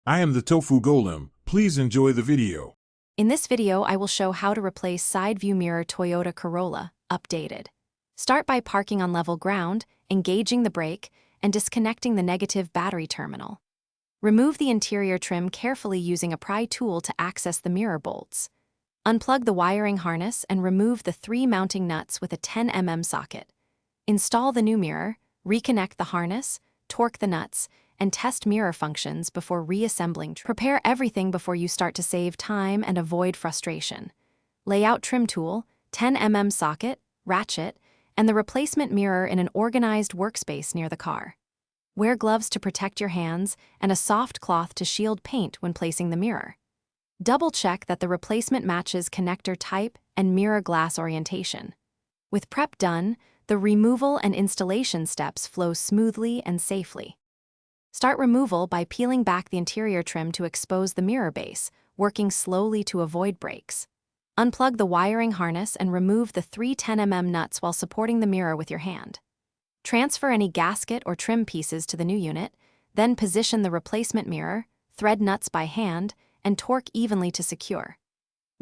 I am the Tofu Golem. Please enjoy the video. In this video, I will show how to replace side view mirror Toyota Corolla, updated. Start by parking on level ground, engaging the brake, and disconnecting the negative battery terminal. Remove the interior trim carefully using a pry tool to access the mirror bolts. Unplug the wiring harness and remove the 3 mounting nuts with a 10 mm socket. Install the new mirror, reconnect the harness, torque the nuts, and test mirror functions before reassembling. Prepare everything before you start to save time and avoid frustration. Layout trim tool, 10 mm socket, ratchet, and the replacement mirror in an organized workspace near the car. Wear gloves to protect your hands and a soft cloth to shield paint when placing the mirror. Double-check that the replacement matches connector type and mirror glass orientation. With prep done, the removal and installation steps flow smoothly and safely. Start removal by peeling back the interior trim to expose the mirror base, working slowly to avoid breaks. Unplug the wiring harness and remove the 3 10 mm nuts while supporting the mirror with your hand. Transfer any gasket or trim pieces to the new unit, then position the replacement mirror, thread nuts by hand, and torque evenly to secure.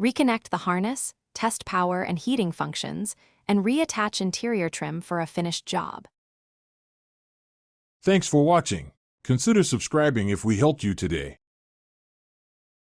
Reconnect the harness, test power and heating functions, and reattach interior trim for a finished job. Thanks for watching. Consider subscribing if we helped you today.